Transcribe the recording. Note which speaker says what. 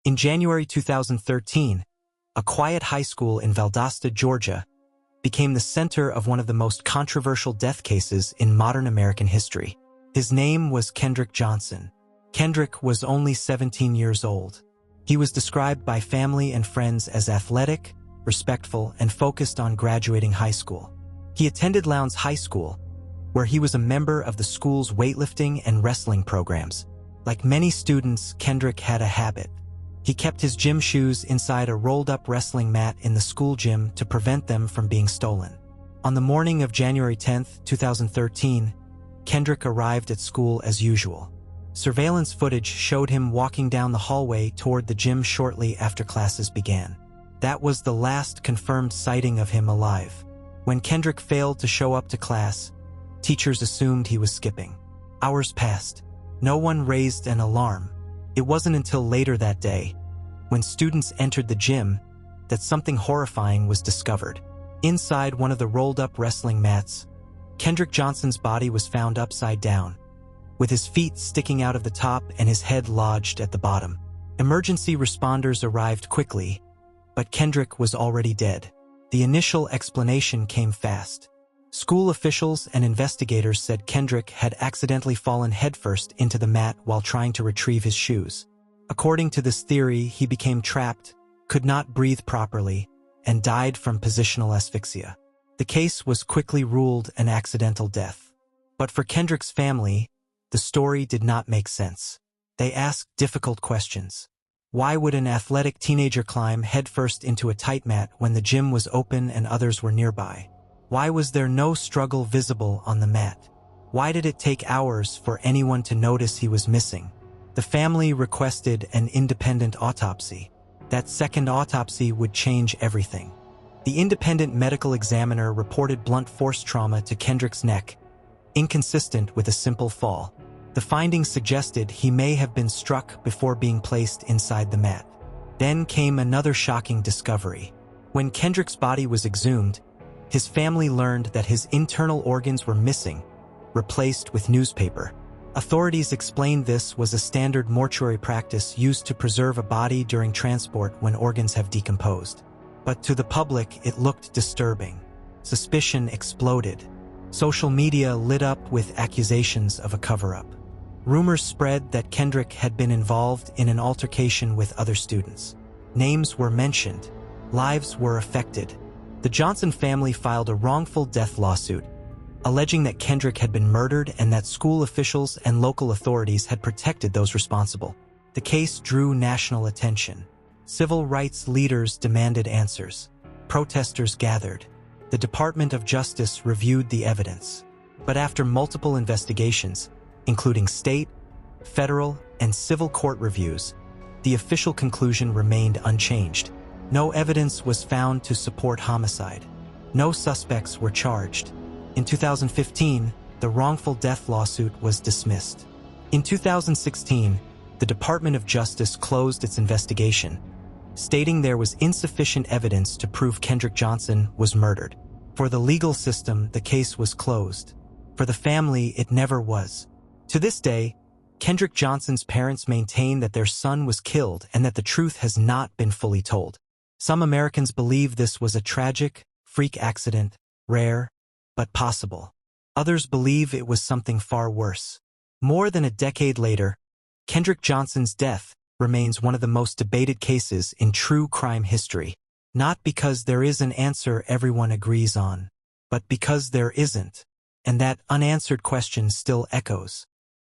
Speaker 1: In January 2013, a quiet high school in Valdosta, Georgia, became the center of one of the most controversial death cases in modern American history. His name was Kendrick Johnson. Kendrick was only 17 years old. He was described by family and friends as athletic, respectful, and focused on graduating high school. He attended Lowndes High School, where he was a member of the school's weightlifting and wrestling programs. Like many students, Kendrick had a habit. He kept his gym shoes inside a rolled-up wrestling mat in the school gym to prevent them from being stolen. On the morning of January 10, 2013, Kendrick arrived at school as usual. Surveillance footage showed him walking down the hallway toward the gym shortly after classes began. That was the last confirmed sighting of him alive. When Kendrick failed to show up to class, teachers assumed he was skipping. Hours passed. No one raised an alarm. It wasn't until later that day, when students entered the gym, that something horrifying was discovered. Inside one of the rolled-up wrestling mats, Kendrick Johnson's body was found upside down, with his feet sticking out of the top and his head lodged at the bottom. Emergency responders arrived quickly, but Kendrick was already dead. The initial explanation came fast. School officials and investigators said Kendrick had accidentally fallen headfirst into the mat while trying to retrieve his shoes. According to this theory, he became trapped, could not breathe properly, and died from positional asphyxia. The case was quickly ruled an accidental death. But for Kendrick's family, the story did not make sense. They asked difficult questions. Why would an athletic teenager climb headfirst into a tight mat when the gym was open and others were nearby? Why was there no struggle visible on the mat? Why did it take hours for anyone to notice he was missing? The family requested an independent autopsy. That second autopsy would change everything. The independent medical examiner reported blunt force trauma to Kendrick's neck, inconsistent with a simple fall. The findings suggested he may have been struck before being placed inside the mat. Then came another shocking discovery. When Kendrick's body was exhumed, his family learned that his internal organs were missing, replaced with newspaper. Authorities explained this was a standard mortuary practice used to preserve a body during transport when organs have decomposed. But to the public, it looked disturbing. Suspicion exploded. Social media lit up with accusations of a cover-up. Rumors spread that Kendrick had been involved in an altercation with other students. Names were mentioned. Lives were affected. The Johnson family filed a wrongful death lawsuit, alleging that Kendrick had been murdered and that school officials and local authorities had protected those responsible. The case drew national attention. Civil rights leaders demanded answers. Protesters gathered. The Department of Justice reviewed the evidence. But after multiple investigations, including state, federal, and civil court reviews, the official conclusion remained unchanged. No evidence was found to support homicide. No suspects were charged. In 2015, the wrongful death lawsuit was dismissed. In 2016, the Department of Justice closed its investigation, stating there was insufficient evidence to prove Kendrick Johnson was murdered. For the legal system, the case was closed. For the family, it never was. To this day, Kendrick Johnson's parents maintain that their son was killed and that the truth has not been fully told. Some Americans believe this was a tragic, freak accident, rare, but possible. Others believe it was something far worse. More than a decade later, Kendrick Johnson's death remains one of the most debated cases in true crime history, not because there is an answer everyone agrees on, but because there isn't, and that unanswered question still echoes.